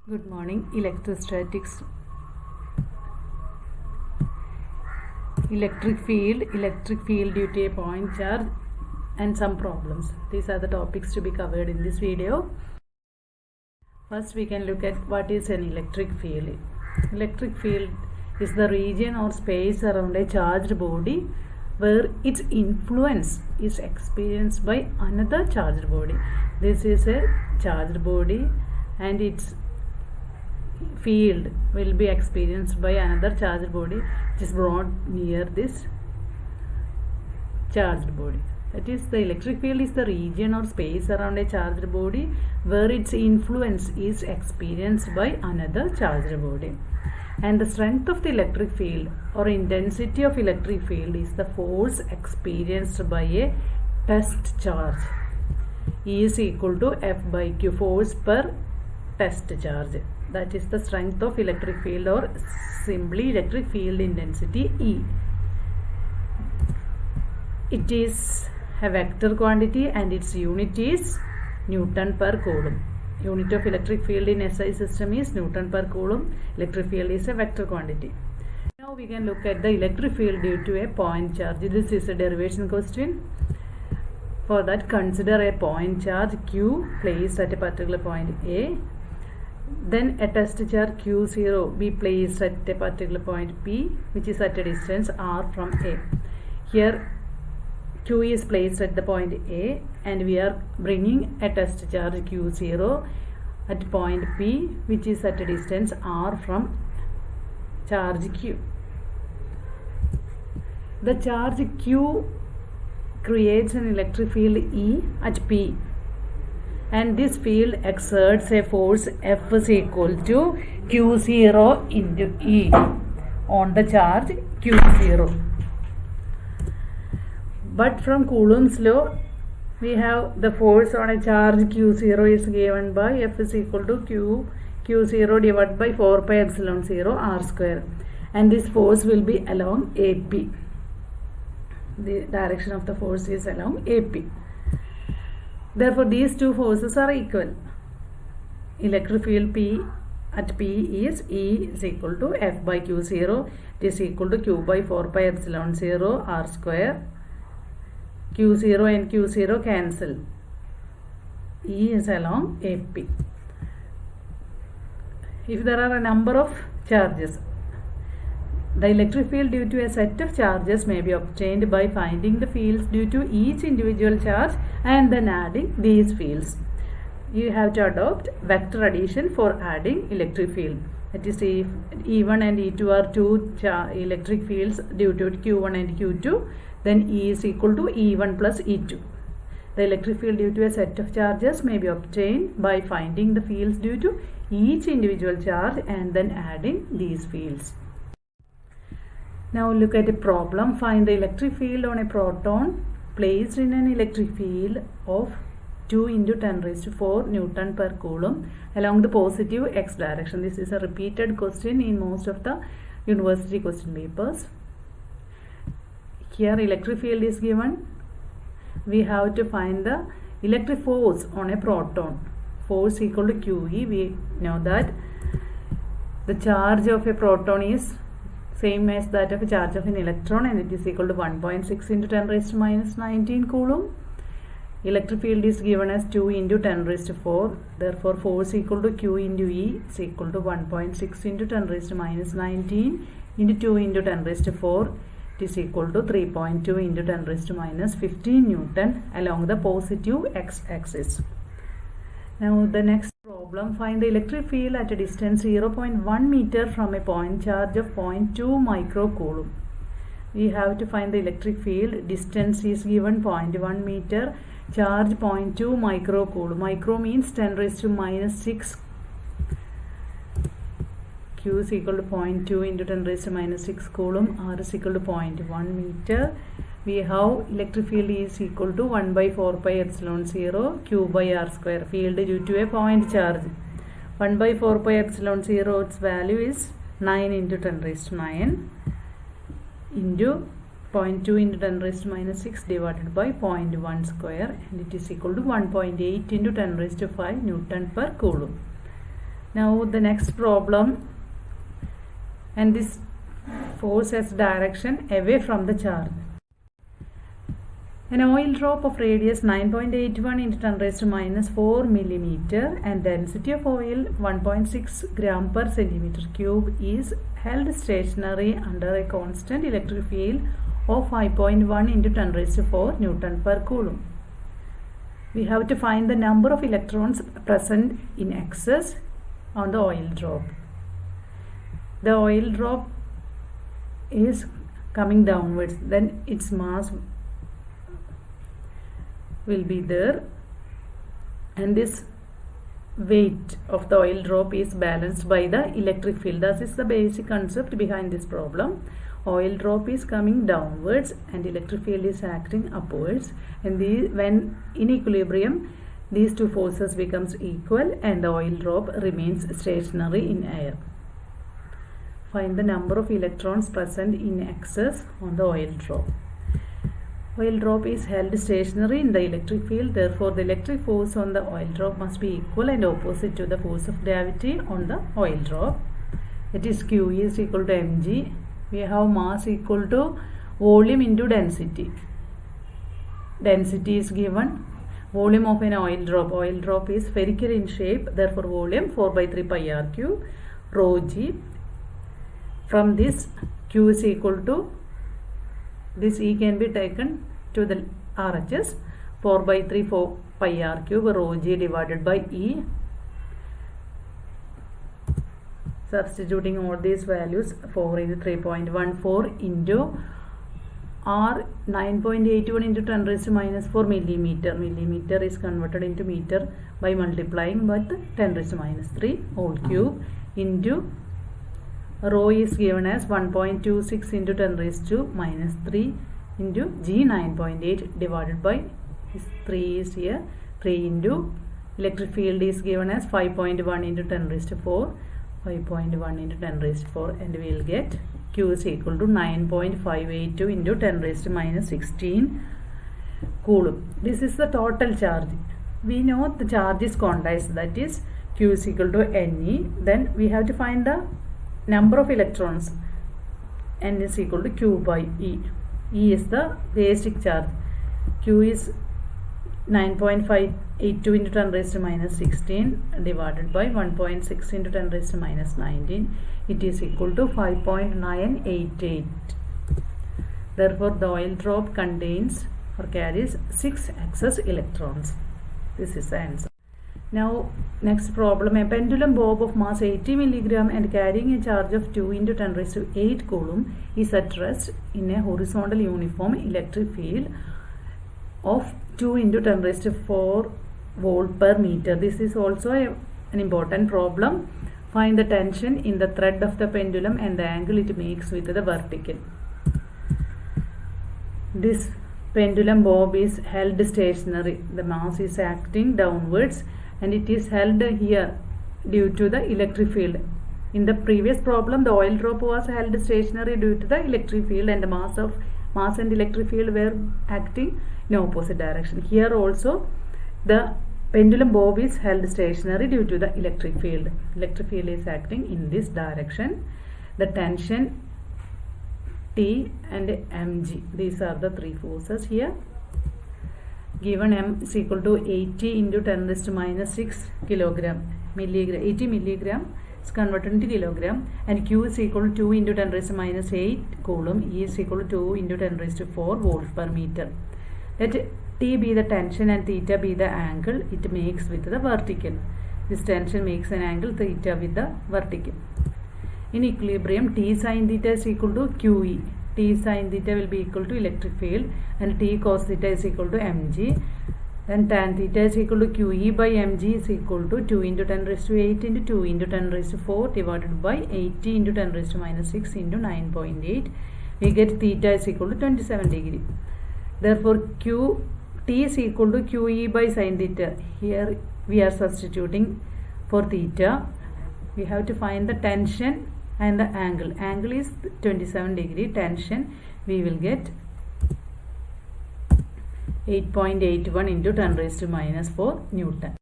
Good morning. Electrostatics. Electric field due to a point charge and some problems. These are the topics to be covered in this video. First we can look at what is an electric field. Electric field is the region or space around a charged body where its influence is experienced by another charged body. This is a charged body and its field will be experienced by another charged body which is brought near this charged body. That is, the electric field is the region or space around a charged body where its influence is experienced by another charged body. And the strength of the electric field or intensity of electric field is the force experienced by a test charge. E is equal to F by Q, force per test charge. That is the strength of electric field, or simply electric field intensity E. It is a vector quantity and its unit is Newton per Coulomb. Unit of electric field in SI system is Newton per Coulomb. Electric field is a vector quantity. Now we can look at the electric field due to a point charge. This is a derivation question. For that, consider a point charge Q placed at a particular point A. Then a test charge Q0 be placed at a particular point P, which is at a distance R from A. Here Q is placed at the point A and we are bringing a test charge Q0 at point P, which is at a distance R from charge Q. The charge Q creates an electric field E at P, and this field exerts a force F is equal to Q0 into E on the charge Q0. But from Coulomb's law, we have the force on a charge Q0 is given by F is equal to Q0 divided by 4 pi epsilon 0 R square, and this force will be along AP. The direction of the force is along AP. Therefore, these two forces are equal. Electric field P at P is E is equal to F by Q0. It is equal to Q by 4 pi epsilon 0 R square. Q0 and Q0 cancel. E is along AP. If there are a number of charges, the electric field due to a set of charges may be obtained by finding the fields due to each individual charge and then adding these fields. You have to adopt vector addition for adding electric field. That is, if E1 and E2 are two electric fields due to Q1 and Q2, then E is equal to E1 plus E2. The electric field due to a set of charges may be obtained by finding the fields due to each individual charge and then adding these fields. Now look at a problem. Find the electric field on a proton placed in an electric field of 2 into 10 raised to 4 Newton per Coulomb along the positive x direction. This is a repeated question in most of the university question papers. Here electric field is given. We have to find the electric force on a proton. Force equal to QE. We know that the charge of a proton is same as that of a charge of an electron, and it is equal to 1.6 into 10 raised to minus 19 Coulomb. Electric field is given as 2 into 10 raised to 4. Therefore, force equal to Q into E is equal to 1.6 into 10 raised to minus 19 into 2 into 10 raised to 4. It is equal to 3.2 into 10 raised to minus 15 Newton along the positive x-axis. Now the next problem, find the electric field at a distance 0.1 meter from a point charge of 0.2 microcoulomb. We have to find the electric field. Distance is given 0.1 meter, charge 0.2 microcoulomb. Micro means 10 raised to minus 6. Q is equal to 0.2 into 10 raised to minus 6 Coulomb. R is equal to 0.1 meter. We have electric field is equal to 1 by 4 pi epsilon 0 Q by R square. Field due to a point charge. 1 by 4 pi epsilon 0, its value is 9 into 10 raised to 9 into 0.2 into 10 raised to minus 6 divided by 0.1 square, and it is equal to 1.8 into 10 raised to 5 Newton per Coulomb. Now the next problem, and this force has direction away from the charge. An oil drop of radius 9.81 into 10 raised to minus 4 millimeter and density of oil 1.6 gram per centimeter cube is held stationary under a constant electric field of 5.1 into 10 raised to 4 Newton per coulomb. We have to find the number of electrons present in excess on the oil drop. The oil drop is coming downwards, then its mass will be there, and this weight of the oil drop is balanced by the electric field. That is the basic concept behind this problem. Oil drop is coming downwards and electric field is acting upwards, and when in equilibrium these two forces becomes equal and the oil drop remains stationary in air. Find the number of electrons present in excess on the oil drop. Oil drop is held stationary in the electric field, therefore the electric force on the oil drop must be equal and opposite to the force of gravity on the oil drop. It is QE is equal to mg. We have mass equal to volume into density. Density is given. Volume of an oil drop is spherical in shape, therefore volume 4 by 3 pi r cube rho g. From this, Q is equal to, this E can be taken to the RHS, 4 by 3 4 pi r cube rho g divided by E. Substituting all these values, 4 into 3.14 into R 9.81 into 10 raised to minus 4 millimeter. Millimeter is converted into meter by multiplying with 10 raised to minus 3 whole cube into rho is given as 1.26 into 10 raised to minus 3 into G 9.8 divided by this 3 is here, 3 into electric field is given as 5.1 into 10 raised to 4, 5.1 into 10 raised to 4, and we will get Q is equal to 9.582 into 10 raised to minus 16 coulomb. This is the total charge. We know the charge is quantized, that is Q is equal to NE. Then we have to find the number of electrons. N is equal to Q by E. E is the basic charge. Q is 9.582 into 10 raised to minus 16 divided by 1.6 into 10 raised to minus 19. It is equal to 5.988. Therefore, the oil drop contains or carries 6 excess electrons. This is the answer. Now, next problem. A pendulum bob of mass 80 milligram and carrying a charge of 2 into 10 raised to 8 coulomb is at rest in a horizontal uniform electric field of 2 into 10 raised to 4 volt per meter. This is also an important problem. Find the tension in the thread of the pendulum and the angle it makes with the vertical. This pendulum bob is held stationary. The mass is acting downwards and it is held here due to the electric field. In the previous problem, the oil drop was held stationary due to the electric field, and the mass and electric field were acting in opposite direction. Here also the pendulum bob is held stationary due to the electric field. Electric field is acting in this direction. The tension T and mg, these are the three forces here. Given m is equal to 80 into 10 raised to minus 6 milligram, 80 milligram is converted into kilogram, and Q is equal to 2 into 10 raised to minus 8 coulomb. E is equal to 2 into 10 raised to 4 volt per meter. Let T be the tension and theta be the angle it makes with the vertical. This tension makes an angle theta with the vertical. In equilibrium, T sin theta is equal to QE. T sin theta will be equal to electric field, and T cos theta is equal to mg. Then tan theta is equal to QE by mg is equal to 2 into 10 raised to 8 into 2 into 10 raised to 4 divided by 80 into 10 raised to minus 6 into 9.8. We get theta is equal to 27 degree. Therefore, T is equal to QE by sin theta. Here we are substituting for theta. We have to find the tension and the angle. Angle is 27 degree. Tension we will get 8.81 into 10 raised to minus 4 Newton.